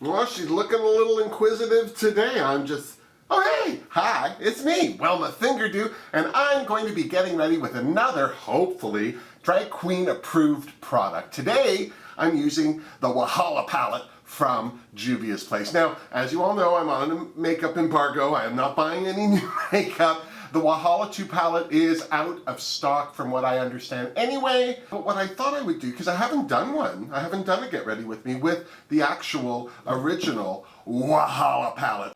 Well, she's looking a little inquisitive today. Oh hey, hi, it's me, Wilma Fingerdoo, and I'm going to be getting ready with another, hopefully, drag queen approved product. Today, I'm using the Wahala palette from Juvia's place. Now, as you all know, I'm on a makeup embargo. I am not buying any new makeup. The Wahala 2 palette is out of stock from what I understand anyway, but what I thought I would do, because I haven't done one, I haven't done a Get Ready With Me with the actual original Wahala palette.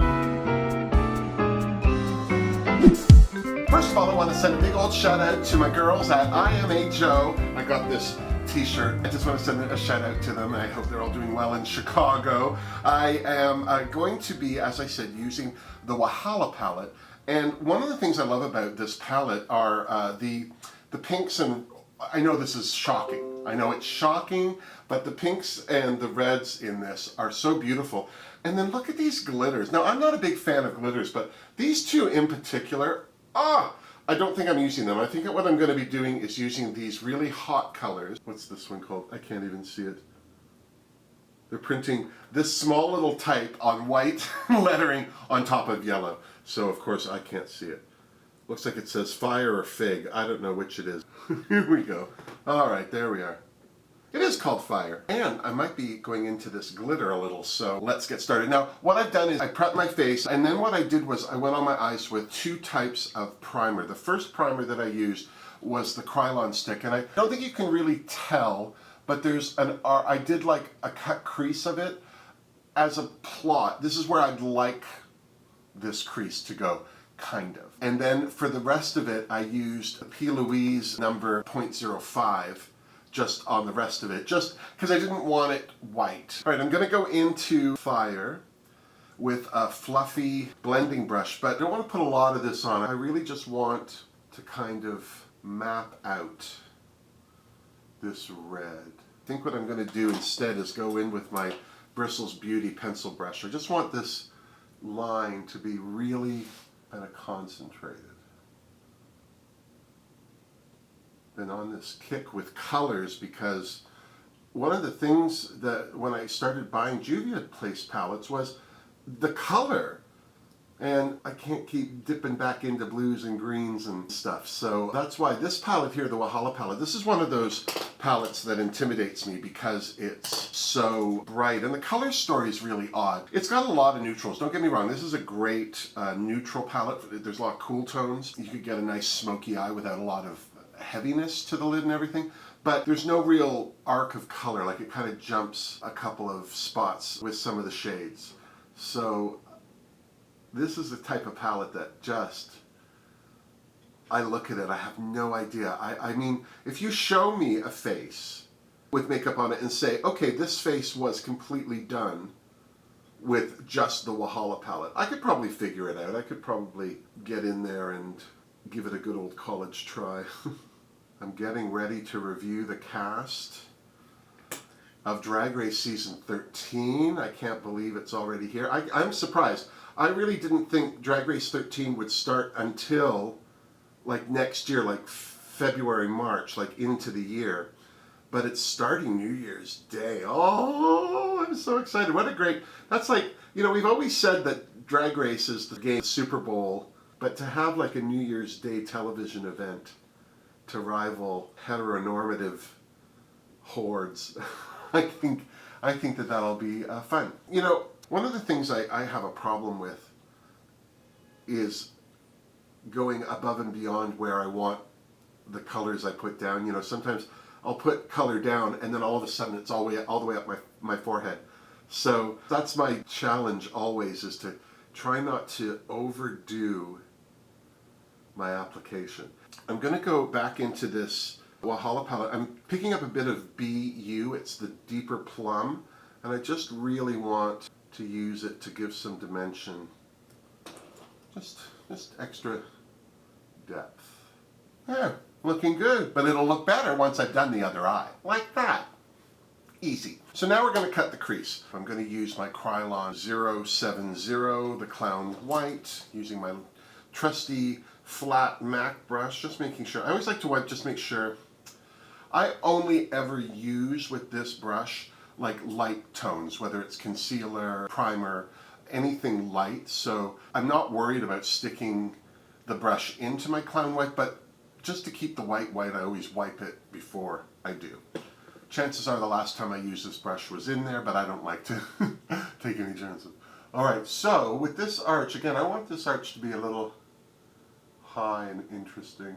First of all, I want to send a big old shout out to my girls at I Am a Joe. I got this t-shirt. I just want to send a shout out to them. I hope they're all doing well in Chicago. I am going to be, as I said, using the Wahala palette. And one of the things I love about this palette are the pinks, and I know this is shocking. I know it's shocking, but the pinks and the reds in this are so beautiful. And then look at these glitters. Now, I'm not a big fan of glitters, but these two in particular, I don't think I'm using them. I think that what I'm going to be doing is using these really hot colors. What's this one called? I can't even see it. They're printing this small little type on white lettering on top of yellow. So of course I can't see it. Looks like it says fire or fig. I don't know which it is. Here we go. All right, there we are. It is called fire. And I might be going into this glitter a little, so let's get started. Now, what I've done is I prepped my face, and then what I did was I went on my eyes with two types of primer. The first primer that I used was the Krylon stick, and I don't think you can really tell, but there's I did like a cut crease of it as a plot. This is where I'd like this crease to go, kind of. And then for the rest of it, I used P. Louise number 0.05 just on the rest of it, just because I didn't want it white. All right, I'm gonna go into fire with a fluffy blending brush, but I don't want to put a lot of this on. I really just want to kind of map out this red. I think what I'm gonna do instead is go in with my Bristles Beauty pencil brush. I just want this line to be really kind of concentrated. Then on this kick with colors, because one of the things that when I started buying Juvia Place palettes was the color. And I can't keep dipping back into blues and greens and stuff. So that's why this palette here, the Wahala palette, this is one of those palettes that intimidates me because it's so bright. And the color story is really odd. It's got a lot of neutrals. Don't get me wrong. This is a great neutral palette. There's a lot of cool tones. You could get a nice smoky eye without a lot of heaviness to the lid and everything. But there's no real arc of color. Like it kind of jumps a couple of spots with some of the shades. So this is the type of palette that just, I look at it, I have no idea. I mean, if you show me a face with makeup on it and say, okay, this face was completely done with just the Wahala palette, I could probably figure it out. I could probably get in there and give it a good old college try. I'm getting ready to review the cast of Drag Race Season 13. I can't believe it's already here. I'm surprised. I really didn't think Drag Race 13 would start until like next year, like February, March, like into the year. But it's starting New Year's Day. Oh, I'm so excited. What a great, that's like, you know, we've always said that Drag Race is the game Super Bowl, but to have like a New Year's Day television event to rival heteronormative hordes, I think that that'll be fun. You know, one of the things I have a problem with is going above and beyond where I want the colors I put down. You know, sometimes I'll put color down and then all of a sudden it's all the way up my forehead. So that's my challenge always, is to try not to overdo my application. I'm going to go back into this Wahala palette. I'm picking up a bit of BU, it's the deeper plum, and I just really want to use it to give some dimension, just extra depth. Yeah, looking good, but it'll look better once I've done the other eye, like that. Easy. So now we're going to cut the crease. I'm going to use my Krylon 070, the Clown White, using my trusty flat MAC brush, just making sure. I always like to wipe, just make sure. I only ever use with this brush like light tones, whether it's concealer, primer, anything light. So I'm not worried about sticking the brush into my clown white, but just to keep the white, I always wipe it before I do. Chances are the last time I used this brush was in there, but I don't like to take any chances. All right, so with this arch, again, I want this arch to be a little high and interesting.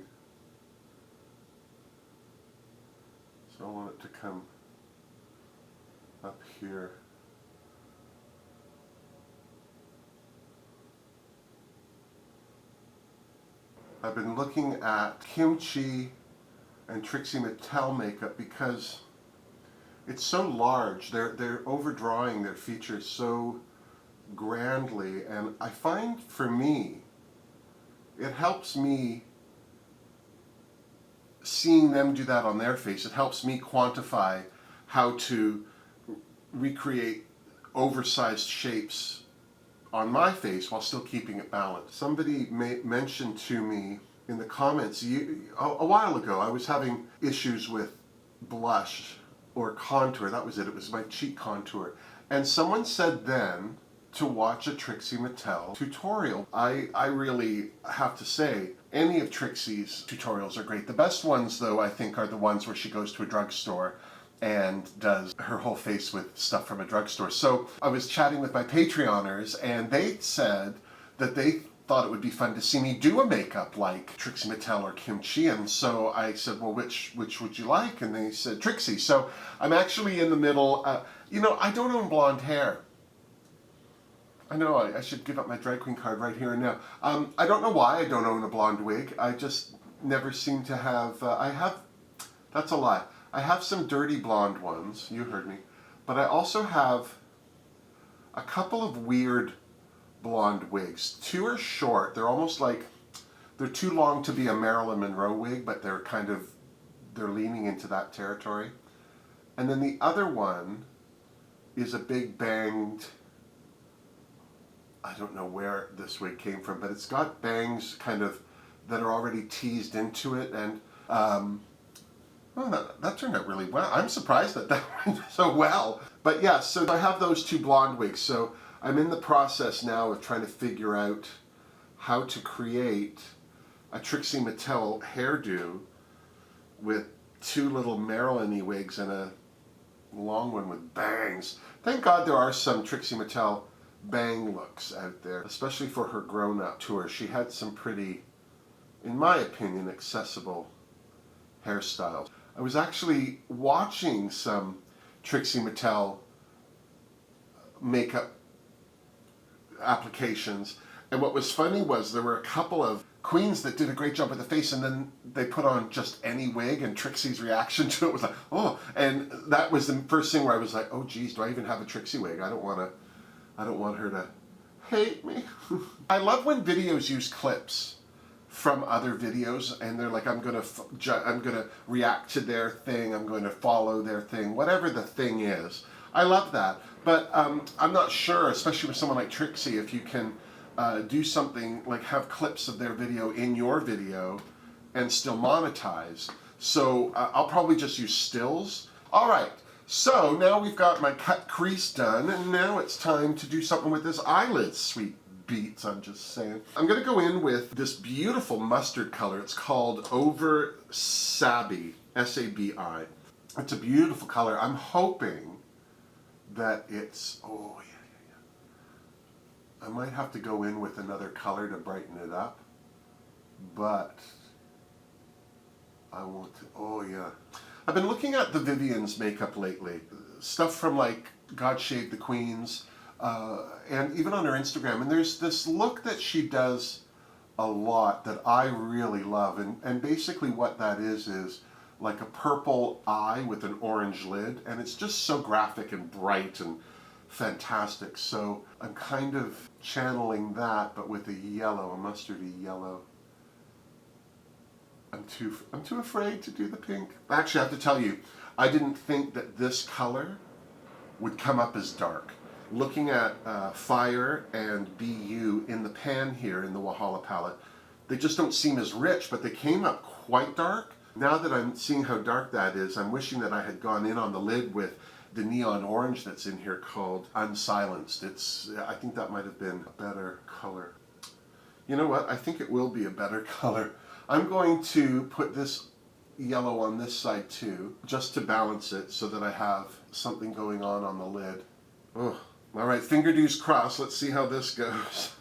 So I want it to come up here. I've been looking at Kimchi and Trixie Mattel makeup because it's so large. They're overdrawing their features so grandly, and I find for me, it helps me seeing them do that on their face. It helps me quantify how to recreate oversized shapes on my face while still keeping it balanced. Somebody mentioned to me in the comments a while ago, I was having issues with blush or contour. That was it. It was my cheek contour. And someone said then to watch a Trixie Mattel tutorial. I really have to say, any of Trixie's tutorials are great. The best ones, though, I think, are the ones where she goes to a drugstore and does her whole face with stuff from a drugstore. So I was chatting with my Patreoners, and they said that they thought it would be fun to see me do a makeup like Trixie Mattel or Kimchi. And so I said, well, which would you like? And they said Trixie. So I'm actually in the middle. You know, I don't own blonde hair. I know I should give up my drag queen card right here and now. I don't know why I don't own a blonde wig. I just never seem to have, that's a lie. I have some dirty blonde ones, you heard me, but I also have a couple of weird blonde wigs. Two are short, they're almost like, they're too long to be a Marilyn Monroe wig, but they're leaning into that territory. And then the other one is a big banged, I don't know where this wig came from, but it's got bangs kind of that are already teased into it, and well, that turned out really well. I'm surprised that went so well. But yeah, so I have those two blonde wigs, so I'm in the process now of trying to figure out how to create a Trixie Mattel hairdo with two little Marilyn-y wigs and a long one with bangs. Thank God there are some Trixie Mattel bang looks out there, especially for her grown-up tour. She had some pretty, in my opinion, accessible hairstyles. I was actually watching some Trixie Mattel makeup applications, and what was funny was there were a couple of queens that did a great job with the face, and then they put on just any wig, and Trixie's reaction to it was like, oh, and that was the first thing where I was like, oh geez, do I even have a Trixie wig? I don't want her to hate me. I love when videos use clips from other videos, and they're like, I'm gonna react to their thing, I'm going to follow their thing, whatever the thing is. I love that, but I'm not sure, especially with someone like Trixie, if you can do something like have clips of their video in your video and still monetize. So I'll probably just use stills. All right, so now we've got my cut crease done, and now it's time to do something with this eyelid, sweet beats, I'm just saying. I'm gonna go in with this beautiful mustard color. It's called Over Sabi, S-A-B-I. It's a beautiful color. I'm hoping that it's, oh yeah. I might have to go in with another color to brighten it up, but I want to, oh yeah. I've been looking at the Vivienne's makeup lately. Stuff from like God Save the Queens, and even on her Instagram, and there's this look that she does a lot that I really love, and basically what that is like a purple eye with an orange lid, and it's just so graphic and bright and fantastic. So I'm kind of channeling that, but with a yellow, a mustardy yellow. I'm too afraid to do the pink. Actually, I have to tell you, I didn't think that this color would come up as dark. Looking at Fire and BU in the pan here in the Wahala palette, they just don't seem as rich, but they came up quite dark. Now that I'm seeing how dark that is, I'm wishing that I had gone in on the lid with the neon orange that's in here called Unsilenced. I think that might have been a better color. You know what? I think it will be a better color. I'm going to put this yellow on this side too, just to balance it so that I have something going on the lid. Oh, all right, Fingerdoo's crossed. Let's see how this goes.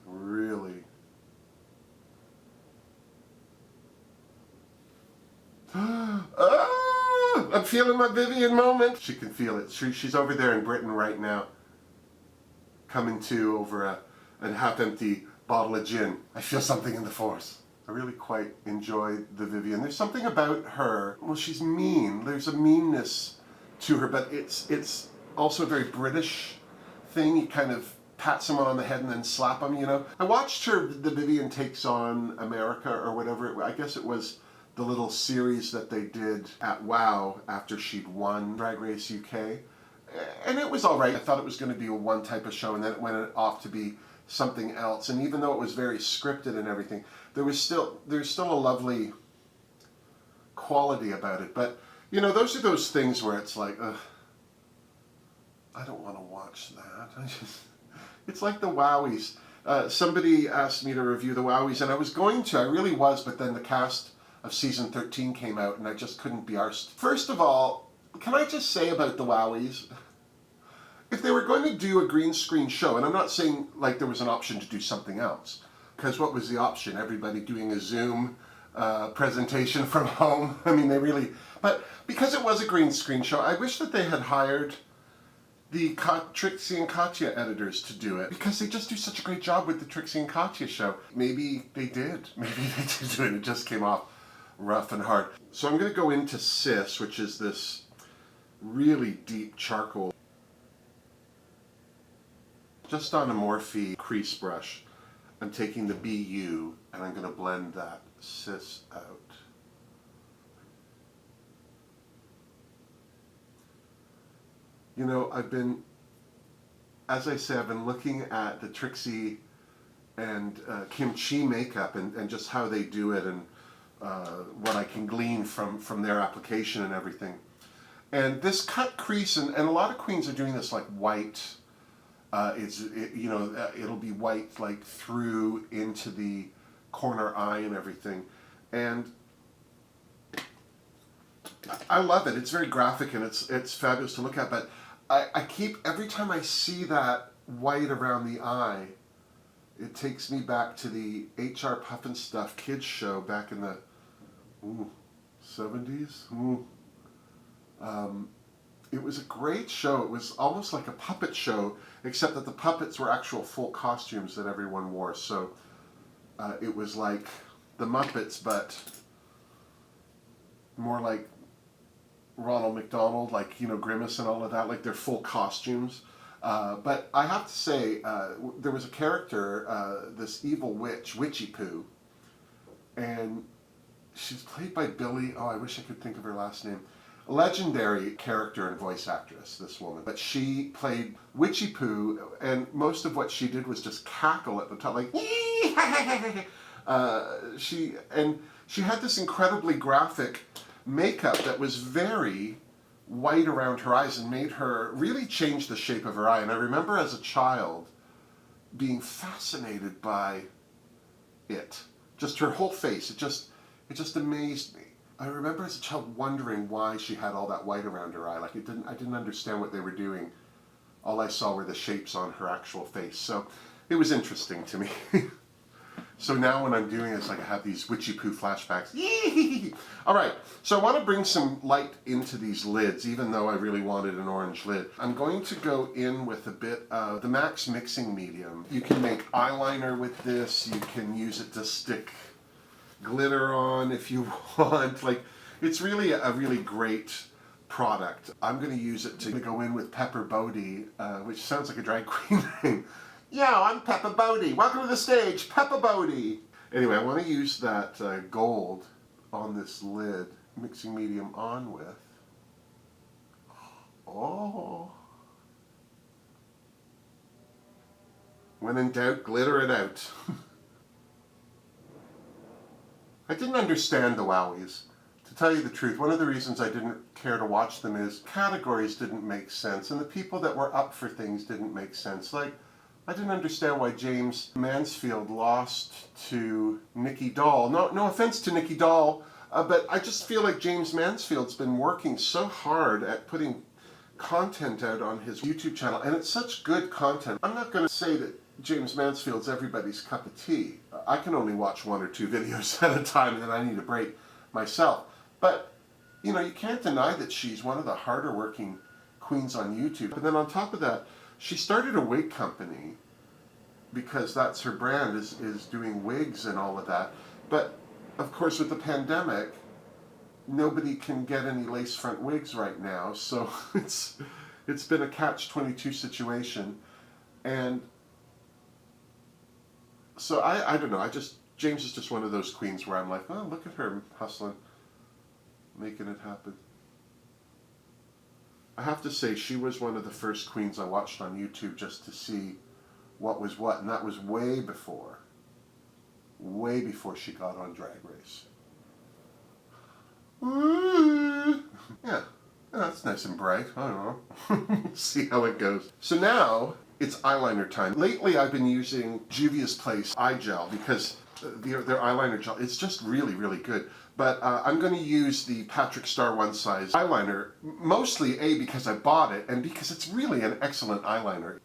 Really. Oh, I'm feeling my Vivienne moment. She can feel it. She's over there in Britain right now, coming to over a half-empty bottle of gin. I feel something in the force. I really quite enjoy the Vivienne. There's something about her. Well, she's mean. There's a meanness to her, but it's also a very British thing. You kind of pat someone on the head and then slap them, you know. I watched the Vivienne Takes on America or whatever. I guess it was the little series that they did at WOW after she'd won Drag Race UK. And it was all right. I thought it was going to be a one type of show, and then it went off to be something else. And even though it was very scripted and everything, there's still a lovely quality about it. But you know, those are those things where it's like, ugh, I don't want to watch that. It's like the Wowies. Somebody asked me to review the Wowies, and I was going to. I really was, but then the cast of season 13 came out, and I just couldn't be arsed. First of all, can I just say about the Wowies? If they were going to do a green screen show, and I'm not saying like there was an option to do something else, because what was the option? Everybody doing a Zoom presentation from home? I mean, but because it was a green screen show, I wish that they had hired the Trixie and Katya editors to do it, because they just do such a great job with the Trixie and Katya show. Maybe they did. Maybe they did do it. It just came off rough and hard. So I'm going to go into Sis, which is this really deep charcoal, just on a Morphe crease brush. I'm taking the BU and I'm going to blend that Sis out. You know, as I say, I've been looking at the Trixie and Kim Chi makeup and just how they do it, and what I can glean from their application and everything. And this cut crease, and a lot of queens are doing this like white. It'll be white like through into the corner eye and everything. And I love it. It's very graphic and it's fabulous to look at, but I keep, every time I see that white around the eye, it takes me back to the HR Puffin Stuff kids show back in the 70s. It was a great show. It was almost like a puppet show, except that the puppets were actual full costumes that everyone wore. So it was like the Muppets, but more like Ronald McDonald, like, you know, Grimace and all of that, like they're full costumes. But I have to say, there was a character, this evil witch, Witchy Poo, and she's played by Billy, I wish I could think of her last name. A legendary character and voice actress, this woman. But she played Witchy Poo, and most of what she did was just cackle at the top, like, she had this incredibly graphic makeup that was very white around her eyes and made her really change the shape of her eye. And I remember as a child being fascinated by it. Just her whole face, it just amazed me. I remember as a child wondering why she had all that white around her eye. Like I didn't understand what they were doing. All I saw were the shapes on her actual face. So it was interesting to me. So now when I'm doing this, like I have these Witchy Poo flashbacks. All right, so I want to bring some light into these lids, even though I really wanted an orange lid. I'm going to go in with a bit of the Max Mixing Medium. You can make eyeliner with this. You can use it to stick glitter on if you want. Like, it's really a really great product. I'm going to use it to go in with Pepper Bodie, which sounds like a drag queen name. Yeah, I'm Peppa Bodie. Welcome to the stage, Peppa Bodie. Anyway, I want to use that gold on this lid, mixing medium on with. Oh. When in doubt, glitter it out. I didn't understand the Wowies, To tell you the truth, one of the reasons I didn't care to watch them is categories didn't make sense, and the people that were up for things didn't make sense. Like, I didn't understand why James Mansfield lost to Nikki Doll. No offense to Nikki Doll, but I just feel like James Mansfield's been working so hard at putting content out on his YouTube channel, and it's such good content. I'm not going to say that James Mansfield's everybody's cup of tea. I can only watch 1 or 2 videos at a time, and then I need a break myself. But, you know, you can't deny that she's one of the harder working queens on YouTube. And then on top of that, she started a wig company because that's her brand, is doing wigs and all of that. But, of course, with the pandemic, nobody can get any lace front wigs right now, so it's been a catch-22 situation. And so I don't know, James is just one of those queens where I'm like, oh, look at her hustling, making it happen. I have to say, she was one of the first queens I watched on YouTube just to see what was what, and that was way before she got on Drag Race. Ooh. Yeah, that's nice and bright. I don't know. See how it goes. So now it's eyeliner time. Lately I've been using Juvia's Place eye gel because their eyeliner gel, it's just really, really good. But I'm going to use the Patrick Star One Size eyeliner, mostly A, because I bought it, and because it's really an excellent eyeliner.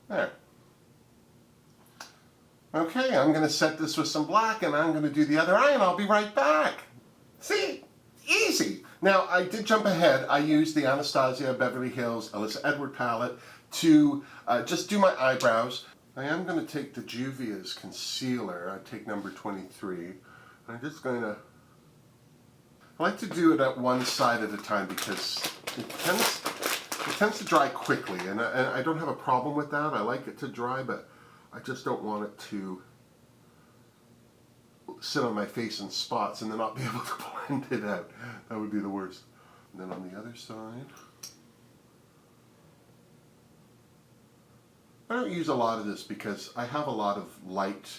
There. Okay, I'm going to set this with some black, and I'm going to do the other eye, and I'll be right back. See? Easy! Now, I did jump ahead. I used the Anastasia Beverly Hills Alyssa Edward palette to just do my eyebrows. I am going to take the Juvia's concealer. I take number 23. I'm just going to... I like to do it at one side at a time because it tends to dry quickly, and I don't have a problem with that. I like it to dry, but I just don't want it to sit on my face in spots and then not be able to blend it out. That would be the worst. And then on the other side, I don't use a lot of this because I have a lot of light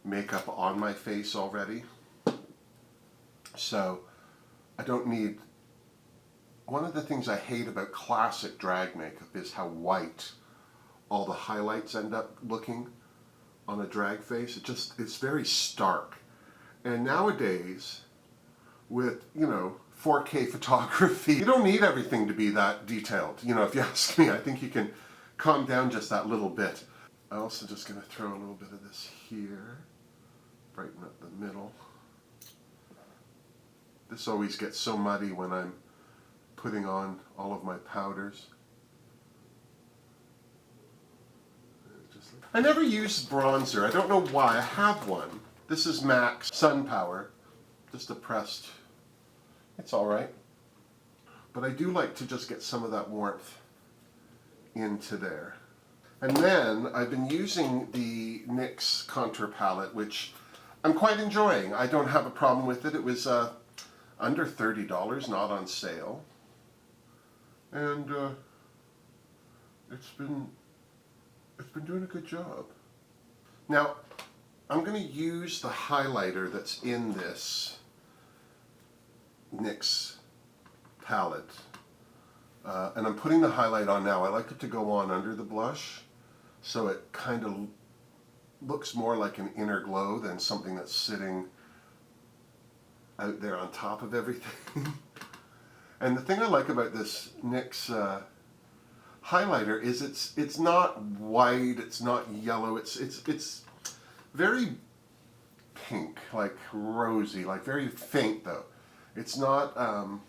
makeup on my face already. So I don't need... One of the things I hate about classic drag makeup is how white all the highlights end up looking on a drag face. It's very stark. And nowadays, with, you know, 4K photography, you don't need everything to be that detailed. You know, if you ask me, I think you can calm down just that little bit. I'm also just going to throw a little bit of this here, brighten up the middle. This always gets so muddy when I'm putting on all of my powders. I never use bronzer. I don't know why. I have one. This is MAC's Sun Power. Just a pressed. It's alright. But I do like to just get some of that warmth into there. And then I've been using the NYX contour palette, which I'm quite enjoying. I don't have a problem with it. It was under $30, not on sale. And it's been doing a good job. Now, I'm going to use the highlighter that's in this NYX palette. And I'm putting the highlight on now. I like it to go on under the blush, so it kind of looks more like an inner glow than something that's sitting out there on top of everything. And the thing I like about this NYX highlighter is it's not white, it's not yellow, it's very pink, like rosy, like very faint though. It's not a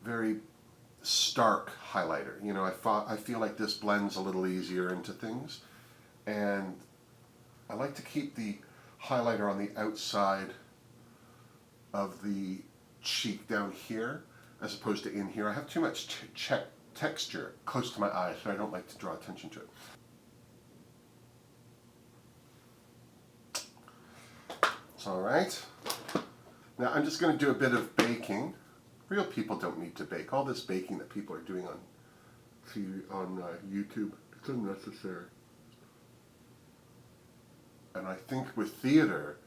very stark highlighter. You know, I feel like this blends a little easier into things, and I like to keep the highlighter on the outside of the cheek down here as opposed to in here. I have too much texture close to my eyes, so I don't like to draw attention to it. It's alright. Now I'm just going to do a bit of baking. Real people don't need to bake. All this baking that people are doing on YouTube, it's unnecessary. And I think with theater,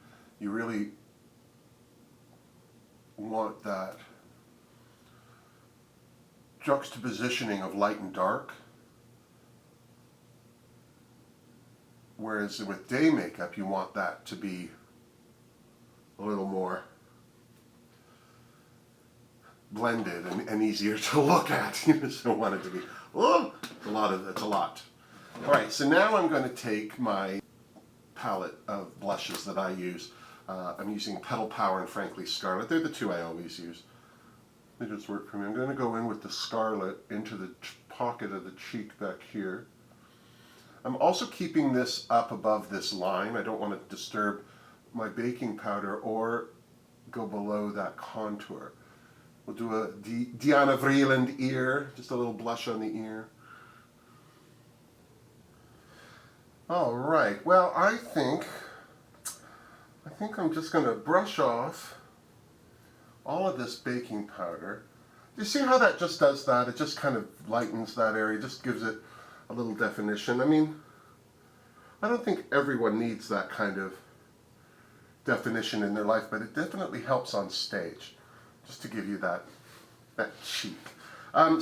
you really want that juxtapositioning of light and dark. Whereas with day makeup, you want that to be a little more blended and easier to look at. You just don't want it to be, oh, it's a lot. All right, so now I'm going to take my palette of blushes that I use. I'm using Petal Power and Frankly Scarlet. They're the two I always use. They just work for me. I'm going to go in with the Scarlet into the pocket of the cheek back here. I'm also keeping this up above this line. I don't want to disturb my baking powder or go below that contour. We'll do a Diana Vreeland ear, just a little blush on the ear. All right, well, I think I'm just going to brush off all of this baking powder. You see how that just does that? It just kind of lightens that area, just gives it a little definition. I mean, I don't think everyone needs that kind of definition in their life, but it definitely helps on stage, just to give you that cheek. I'm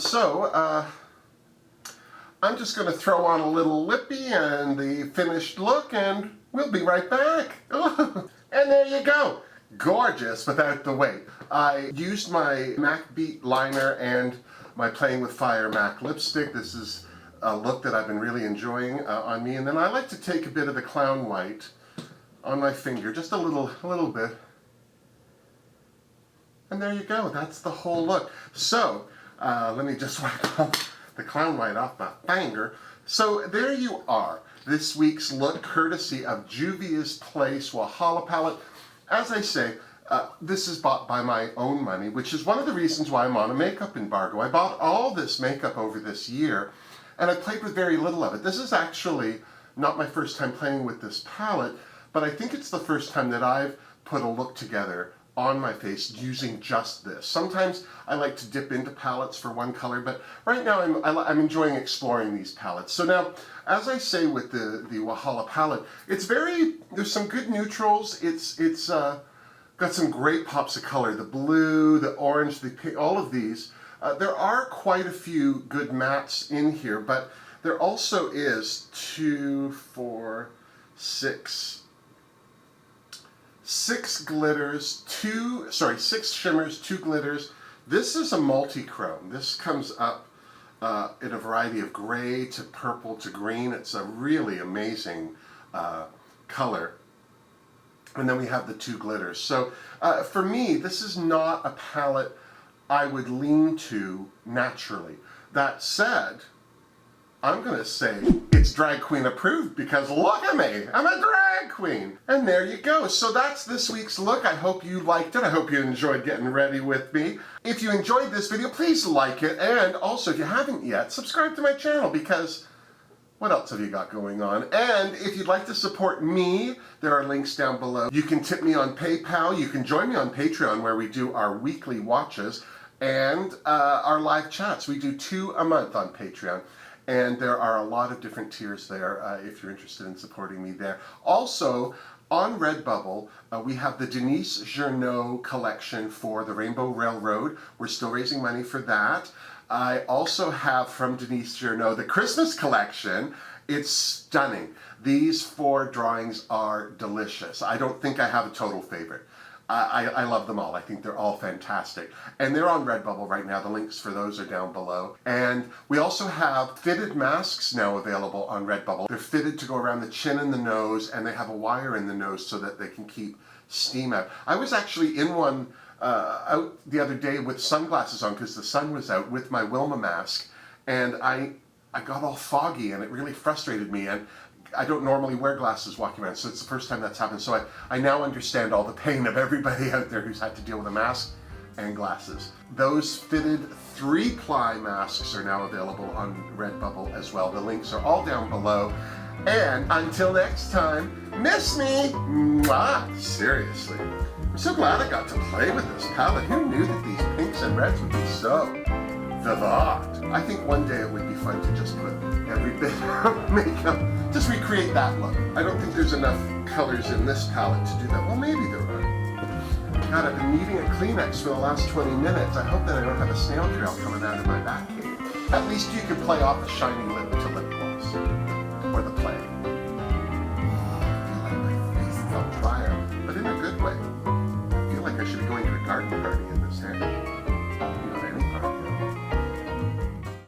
just going to throw on a little lippy and the finished look, and we'll be right back. And there you go. Gorgeous without the weight. I used my MAC Beat liner and my Playing with Fire MAC lipstick. This is a look that I've been really enjoying on me. And then I like to take a bit of the Clown White on my finger, just a little bit. And there you go. That's the whole look. So let me just wipe off the Clown White off my finger. So there you are. This week's look, courtesy of Juvia's Place Wahala palette. As I say, this is bought by my own money, which is one of the reasons why I'm on a makeup embargo. I bought all this makeup over this year, and I played with very little of it. This is actually not my first time playing with this palette, but I think it's the first time that I've put a look together on my face using just this. Sometimes I like to dip into palettes for one color, but right now I'm enjoying exploring these palettes. So now, as I say with the Wahala palette, there's some good neutrals. It's got some great pops of color. The blue, the orange, the pink, all of these. There are quite a few good mattes in here, but there also is 6 glitters, 6 shimmers, 2 glitters. This is a multi-chrome. This comes up in a variety of gray to purple to green. It's a really amazing color. And then we have the 2 glitters. So for me, this is not a palette I would lean to naturally. That said, I'm going to say it's drag queen approved because look at me, I'm a drag queen. And there you go. So that's this week's look. I hope you liked it. I hope you enjoyed getting ready with me. If you enjoyed this video, please like it. And also, if you haven't yet, subscribe to my channel because what else have you got going on? And if you'd like to support me, there are links down below. You can tip me on PayPal. You can join me on Patreon where we do our weekly watches and our live chats. We do 2 a month on Patreon. And there are a lot of different tiers there if you're interested in supporting me there. Also, on Redbubble, we have the Denise Journeau collection for the Rainbow Railroad. We're still raising money for that. I also have from Denise Journeau the Christmas collection. It's stunning. These 4 drawings are delicious. I don't think I have a total favorite. I love them all. I think they're all fantastic. And they're on Redbubble right now. The links for those are down below. And we also have fitted masks now available on Redbubble. They're fitted to go around the chin and the nose, and they have a wire in the nose so that they can keep steam out. I was actually in one out the other day with sunglasses on because the sun was out with my Wilma mask, and I got all foggy and it really frustrated me. And I don't normally wear glasses walking around, so it's the first time that's happened. So I now understand all the pain of everybody out there who's had to deal with a mask and glasses. Those fitted 3-ply masks are now available on Redbubble as well. The links are all down below. And until next time, miss me! Mwah! Seriously. I'm so glad I got to play with this palette. Who knew that these pinks and reds would be so the thought. I think one day it would be fun to just put every bit of makeup, just recreate that look. I don't think there's enough colors in this palette to do that. Well, maybe there are. God, I've been needing a Kleenex for the last 20 minutes. I hope that I don't have a snail trail coming out of my back cave. At least you can play off a shiny lip to lip gloss. Or the play. I feel like my face is on fire, but in a good way. I feel like I should be going to a garden party in this hair. You know,